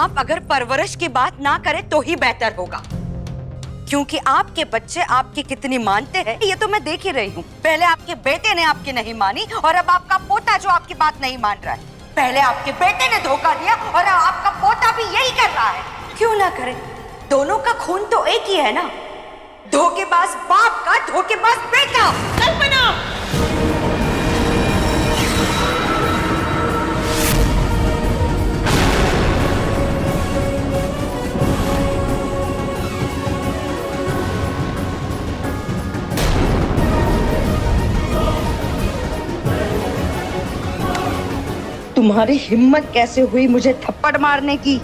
आप अगर परवरिश की बात ना करें तो ही बेहतर होगा, क्योंकि आपके बच्चे आपकी कितनी मानते हैं ये तो मैं देख ही रही हूँ। पहले आपके बेटे ने आपकी नहीं मानी और अब आपका पोता जो आपकी बात नहीं मान रहा है। पहले आपके बेटे ने धोखा दिया और अब आपका पोता भी यही कर रहा है। क्यों ना करे, दोनों का खून तो एक ही है ना। धोखेबाज बाप का धोखेबाज बेटा। कल्पना, तुम्हारी हिम्मत कैसे हुई मुझे थप्पड़ मारने की?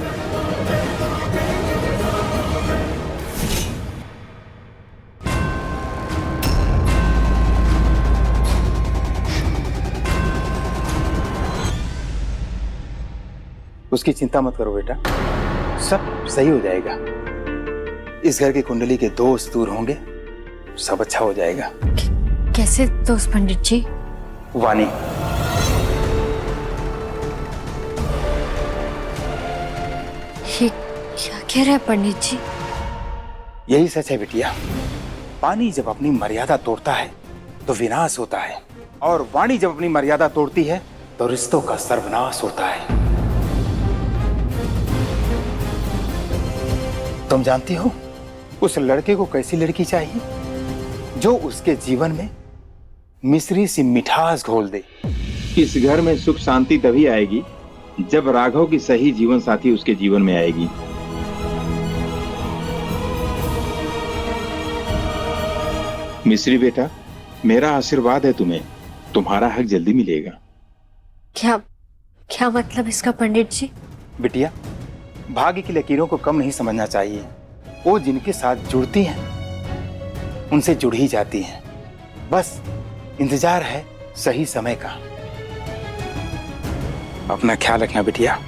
उसकी चिंता मत करो बेटा, सब सही हो जाएगा। इस घर की कुंडली के दोस्त दूर होंगे, सब अच्छा हो जाएगा। कैसे दोस्त पंडित जी? वानी, ये क्या कह रहे हैं पंडित जी? यही सच है बिटिया। पानी जब अपनी मर्यादा तोड़ता है तो विनाश होता है, और वाणी जब अपनी मर्यादा तोड़ती है तो रिश्तों का सर्वनाश होता है। तुम जानती हो उस लड़के को कैसी लड़की चाहिए? जो उसके जीवन में मिश्री सी मिठास घोल दे। इस घर में सुख शांति तभी आएगी जब राघव की सही जीवन साथी उसके जीवन में आएगी। मिश्री बेटा, मेरा आशीर्वाद है तुम्हें, तुम्हारा हक जल्दी मिलेगा। क्या क्या मतलब इसका पंडित जी? बिटिया, भाग्य की लकीरों को कम नहीं समझना चाहिए। वो जिनके साथ जुड़ती हैं उनसे जुड़ ही जाती हैं। बस इंतजार है सही समय का। अपना ख्याल रखना बिटिया।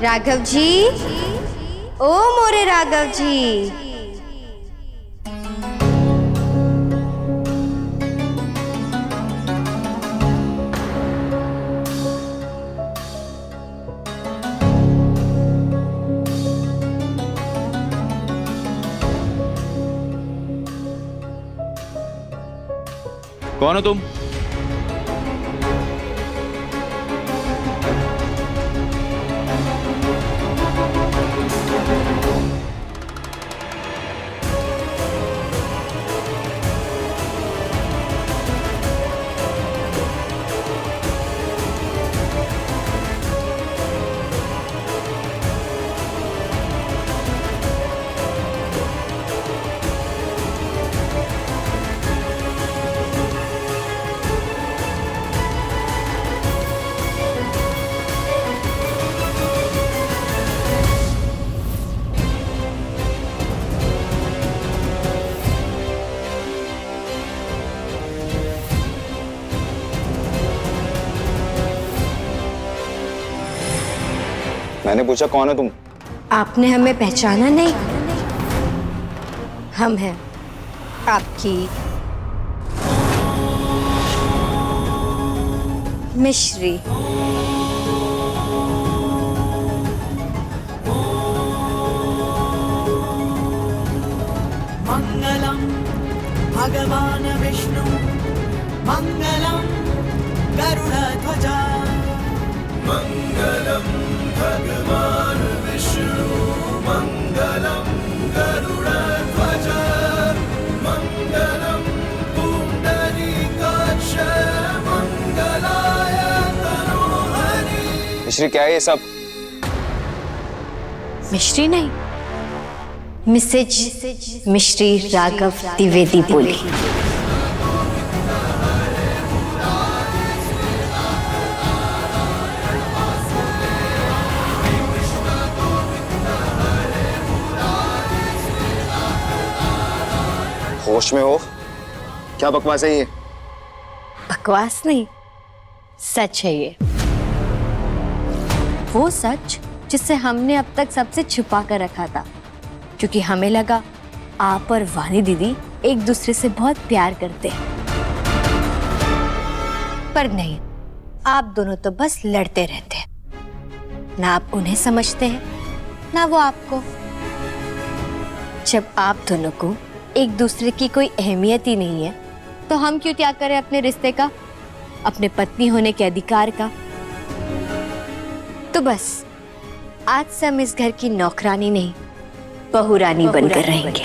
राघव जी, ओ मोरे राघव जी। कौन हो तुम? मैंने पूछा कौन है तुम? आपने हमें पहचाना नहीं? हम हैं आपकी मिश्री। मंगलम भगवान विष्णु मंगलम गरुड़ध्वजा मंगलम भगवान विष्णु मंगलम गरुड़ध्वजा मंगलम पुंडरीकाक्ष मंगलाय तनोहरि। मिश्री क्या है ये सब? मिश्री नहीं, मिसेज मिश्री राघव द्विवेदी बोली। होश में हो? क्या बकवास है ये? बकवास नहीं, सच है ये। वो सच जिसे हमने अब तक सबसे छुपा कर रखा था, क्योंकि हमें लगा आप और वानी दीदी एक दूसरे से बहुत प्यार करते हैं। पर नहीं, आप दोनों तो बस लड़ते रहते हैं। ना आप उन्हें समझते हैं, ना वो आपको। जब आप दोनों को एक दूसरे की कोई अहमियत ही नहीं है, तो हम क्यों त्याग करें अपने रिश्ते का, अपने पत्नी होने के अधिकार का? तो बस आज से हम इस घर की नौकरानी नहीं, बहुरानी बनकर रहेंगे।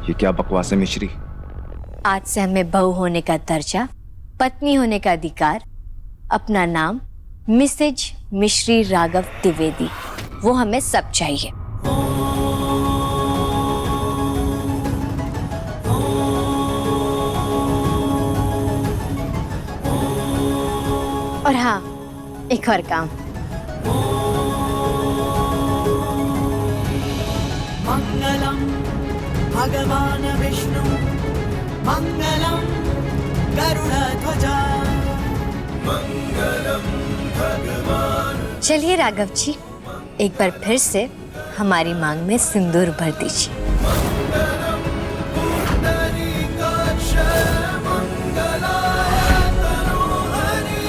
ये क्या बकवास है मिश्री? आज से हमें बहू होने का दर्जा, पत्नी होने का अधिकार, अपना नाम मिसेज मिश्री राघव द्विवेदी, वो हमें सब चाहिए। और हाँ, एक और काम। मंगलम भगवान विष्णु मंगलम गरुड़ध्वजा मंगलम भगवान। चलिए राघव जी, एक बार फिर से हमारी मांग में सिंदूर भर दीजिए। पुंडरीकाक्ष मंगलाय तनोहरि।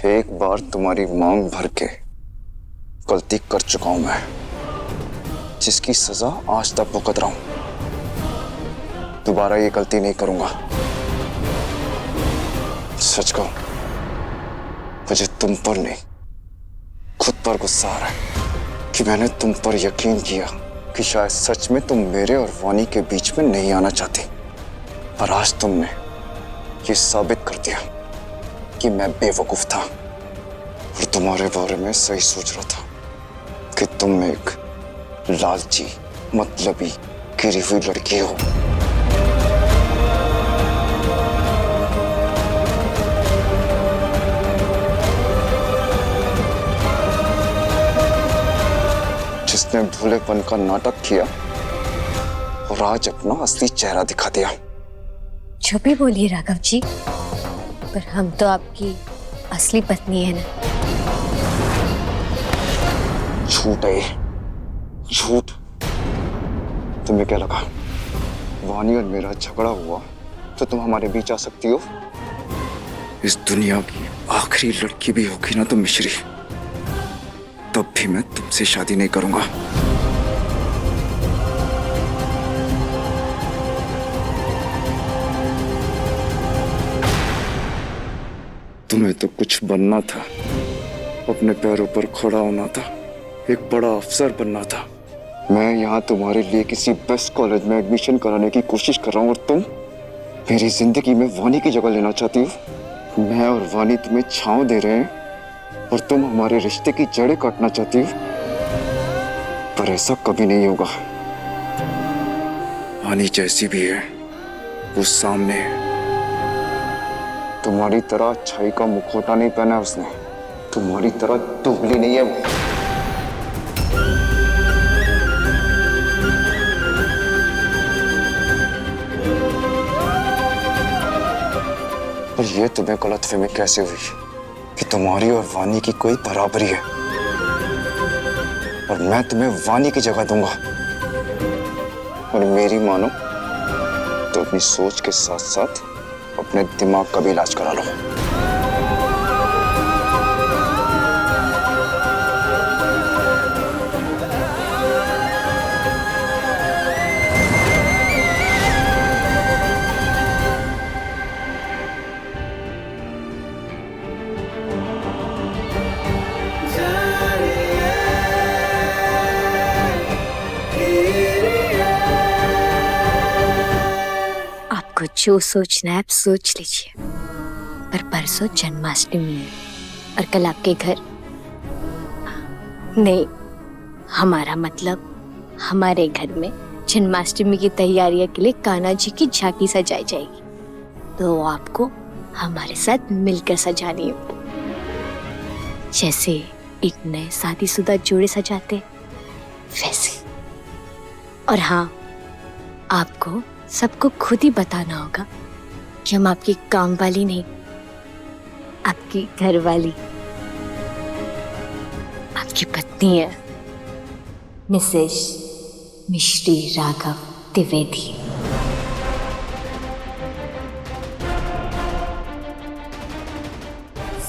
एक बार तुम्हारी मांग भर के गलती कर चुका हूं मैं, जिसकी सजा आज तक भुगत रहा हूं। दोबारा ये गलती नहीं करूंगा। सच कहूं, मुझे तुम पर नहीं, खुद पर गुस्सा आ रहा है कि मैंने तुम पर यकीन किया कि शायद सच में तुम मेरे और वानी के बीच में नहीं आना चाहती, पर आज तुमने ये साबित कर दिया कि मैं बेवकूफ था और तुम्हारे बारे में सही सोच रहा था कि तुम एक लालची, मतलबी, गिरी हुई लड़की हो। जिसने भोलेपन का नाटक किया और आज अपना असली चेहरा दिखा दिया। जो भी बोलिए राघव जी, पर हम तो आपकी असली पत्नी है ना। झूठ है, झूठ। तुम्हें क्या लगा वानी और मेरा झगड़ा हुआ तो तुम हमारे बीच आ सकती हो? इस दुनिया की आखिरी लड़की भी होगी ना तुम मिश्री, तब भी मैं तुमसे शादी नहीं करूंगा। तुम्हें तो कुछ बनना था, अपने पैरों पर खड़ा होना था, एक बड़ा अफसर बनना था। मैं यहाँ तुम्हारे लिए किसी बेस्ट कॉलेज में एडमिशन कराने की कोशिश कर रहा हूँ और मेरी जिंदगी में वानी की जगह लेना चाहती हो। मैं और वानी तुम्हें छांव दे रहे हैं और तुम हमारे रिश्ते की जड़ें काटना चाहती हो, पर ऐसा कभी नहीं होगा। वानी जैसी भी है वो सामने है। तुम्हारी तरह अच्छाई का मुखौटा नहीं पहना उसने, तुम्हारी तरह दुबली नहीं है वो। पर यह तुम्हें गलतफहमी कैसे हुई कि तुम्हारी और वानी की कोई बराबरी है, और मैं तुम्हें वानी की जगह दूंगा। और मेरी मानो तो अपनी सोच के साथ साथ अपने दिमाग का भी इलाज करा लो। आपको जो सोचना है आप सोच लीजिए, पर परसों जन्माष्टमी है और कल आपके घर नहीं, हमारा मतलब हमारे घर में जन्माष्टमी की तैयारियों के लिए कान्हा जी की झांकी सजाई जाएगी, तो आपको हमारे साथ मिलकर सजानी है, जैसे एक नए शादीशुदा जोड़े सजाते वैसे। और हाँ, आपको सबको खुद ही बताना होगा कि हम आपकी काम वाली नहीं, आपकी घर वाली, आपकी पत्नी है, मिसेज मिश्री राघव द्विवेदी।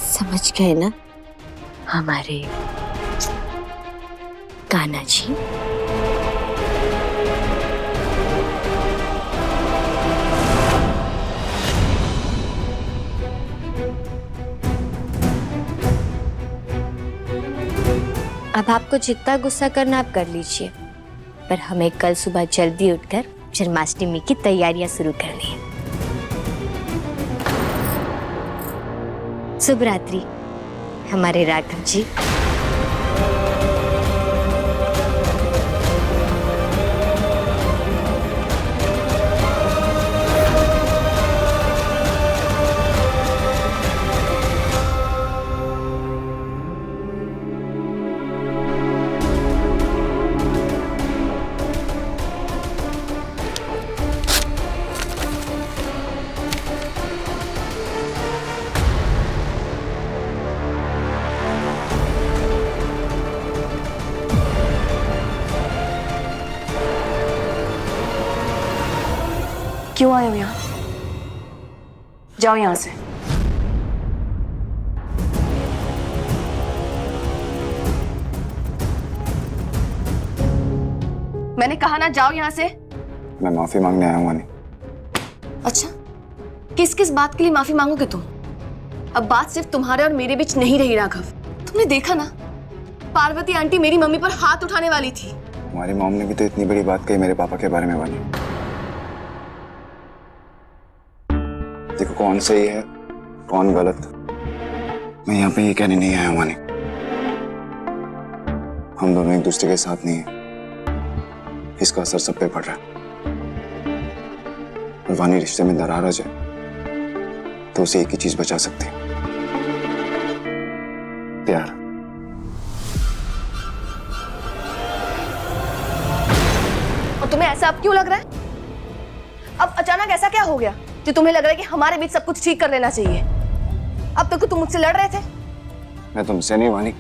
समझ गए ना हमारे कान्हा जी? अब आपको जितना गुस्सा करना आप कर लीजिए, पर हमें कल सुबह जल्दी उठकर जन्माष्टमी की तैयारियां शुरू करनी है। शुभ रात्रि हमारे राघव जी। क्यों आए हो यहाँ? जाओ यहाँ से। मैंने कहा ना, जाओ यहाँ से। मैं माफी मांगने आया हूँ वानी। अच्छा, किस किस बात के लिए माफी मांगोगे तुम? अब बात सिर्फ तुम्हारे और मेरे बीच नहीं रही राघव। तुमने देखा ना, पार्वती आंटी मेरी मम्मी पर हाथ उठाने वाली थी। हमारी मॉम ने भी तो इतनी बड़ी बात कही मेरे पापा के बारे में वानी। देखो कौन सही है कौन गलत, मैं यहाँ पे ये कहने नहीं आया हूँ वानी। हम दोनों एक दूसरे के साथ नहीं है, इसका असर सब पे पड़ रहा है। और वानी रिश्ते में दरार आ जाए तो उसे एक ही चीज बचा सकती है, प्यार। और तुम्हें ऐसा अब क्यों लग रहा है? अब अचानक ऐसा क्या हो गया जो तुम्हें लग रहा है कि हमारे बीच सब कुछ ठीक कर लेना चाहिए? अब तक तो तुम मुझसे लड़ रहे थे। मैं तुमसे नहीं वानी,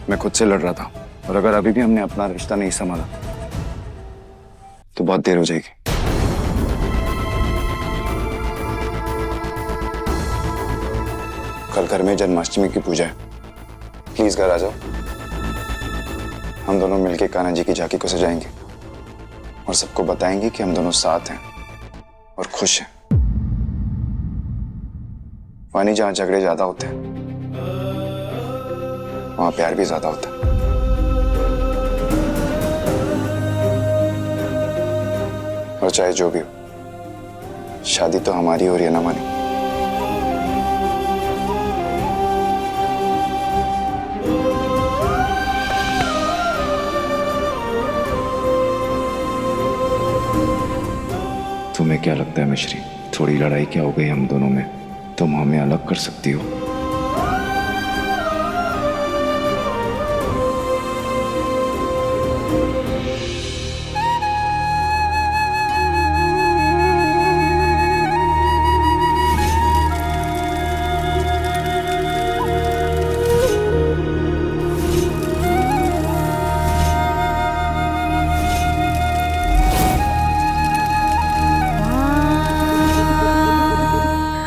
मैं खुद से लड़ रहा था। और अगर अभी भी हमने अपना रिश्ता नहीं संभाला तो बहुत देर हो जाएगी। कल घर में जन्माष्टमी की पूजा है, प्लीज घर आ जाओ। हम दोनों मिलके कान्हा जी की झांकी को सजाएंगे और सबको बताएंगे कि हम दोनों साथ हैं और खुश हैं। वानी, जहां झगड़े ज्यादा होते हैं वहां प्यार भी ज्यादा होता है। और चाहे जो भी हो, शादी तो हमारी हो रही है ना मानी। तुम्हें क्या लगता है मिश्री, थोड़ी लड़ाई क्या हो गई हम दोनों में, तुम हमें अलग कर सकती हो?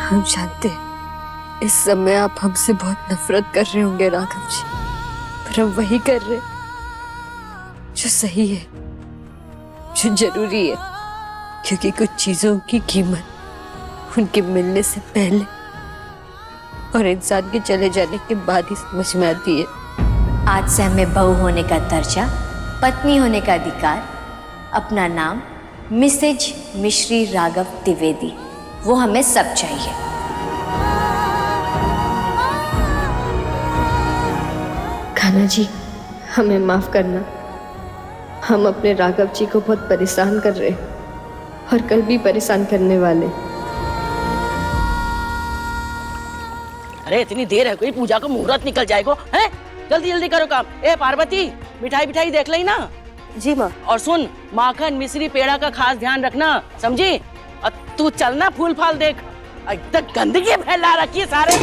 हम जानते हैं इस समय आप हमसे बहुत नफरत कर रहे होंगे राघव जी, पर हम वही कर रहे जो सही है, जो जरूरी है, क्योंकि कुछ चीजों की कीमत उनके मिलने से पहले और इंसान के चले जाने के बाद ही समझ में आती है। आज से हमें बहू होने का दर्जा, पत्नी होने का अधिकार, अपना नाम मिसेज मिश्री राघव द्विवेदी, वो हमें सब चाहिए। खाना जी, हमें माफ करना, हम अपने राघव जी को बहुत परेशान कर रहे हैं और कल भी परेशान करने वाले। अरे इतनी देर है, कोई पूजा का मुहूर्त निकल जाएगा हैं? जल्दी जल्दी करो काम। ए पार्वती, मिठाई मिठाई देख ली ना? जी माँ। और सुन, माखन मिश्री पेड़ा का खास ध्यान रखना, समझी? और तू चलना, फूल फाल देख, एकदम गंदगी फैला रखी है सारे।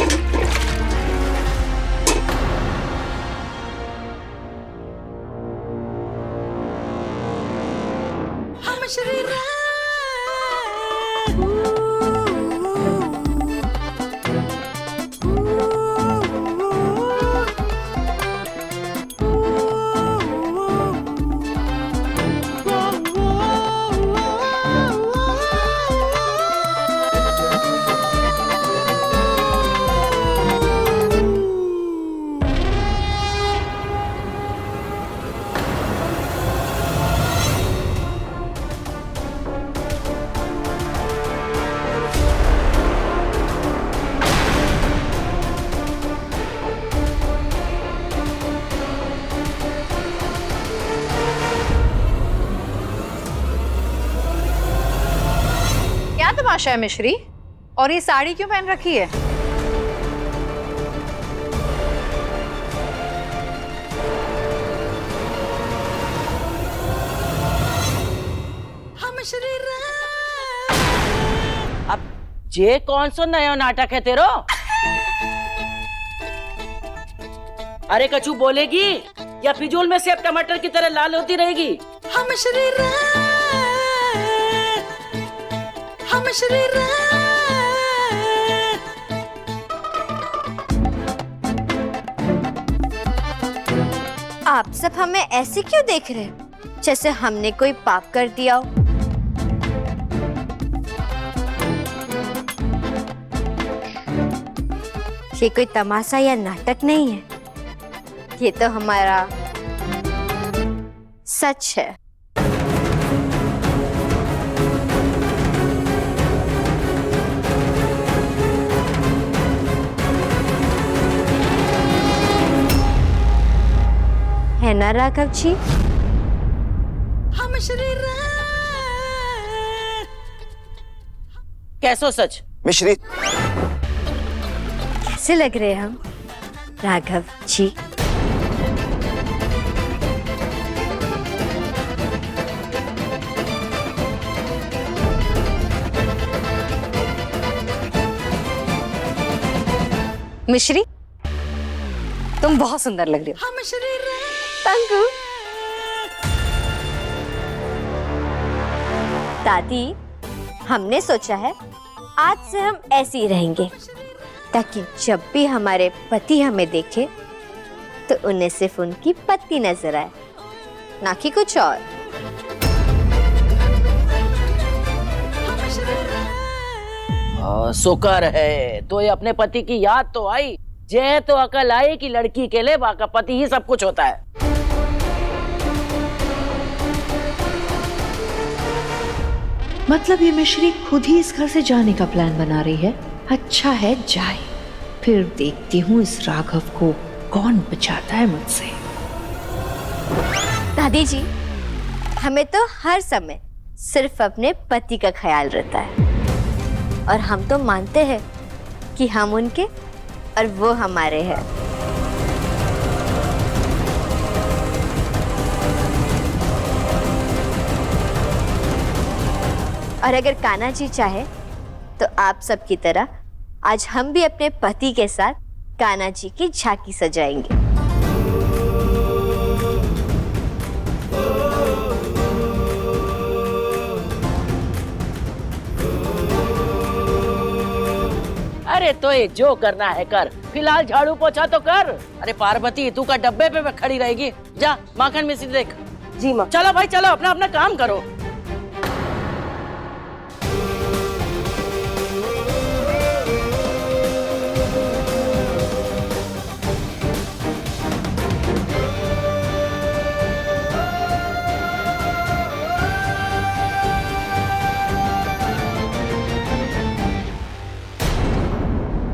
हम श्री क्या तमाशा है मिश्री? और ये साड़ी क्यों पहन रखी है? हम श्री अब ये कौन सा नया नाटक है तेरो? अरे कछू बोलेगी या फिजूल में सेब टमाटर की तरह लाल होती रहेगी? हम श्री हम श्री आप सब हमें ऐसे क्यों देख रहे हैं, जैसे हमने कोई पाप कर दिया हो? ये कोई तमाशा या नाटक नहीं है, ये तो हमारा सच है। है ना राघव जी? हम श्री कैसो सच? मिश्री, कैसे लग रहे हैं हम राघव जी? मिश्री, तुम बहुत सुंदर लग रही हो। हम श्री तंगू। दादी, हमने सोचा है आज से हम ऐसे ही रहेंगे, ताकि जब भी हमारे पति हमें देखे तो उन्हें सिर्फ उनकी पत्नी नजर आए, ना कि कुछ और। शुक्र है तो ये अपने पति की याद तो आई, जे तो अकल आई कि लड़की के लिए बाका पति ही सब कुछ होता है। मतलब ये मिश्री खुद ही इस घर से जाने का प्लान बना रही है। अच्छा है, जाए, फिर देखती हूँ इस राघव को कौन बचाता है मुझसे। दादी जी, हमें तो हर समय सिर्फ अपने पति का ख्याल रहता है और हम तो मानते हैं कि हम उनके और वो हमारे हैं। और अगर कान्हा जी चाहे तो आप सबकी तरह आज हम भी अपने पति के साथ कान्हा जी की झांकी सजाएंगे। अरे तो ये जो करना है कर, फिलहाल झाड़ू पोछा तो कर। अरे पार्वती, तू का डब्बे पे खड़ी रहेगी? जा माखन मिश्री देख। जी माँ। चलो भाई चलो, अपना अपना काम करो।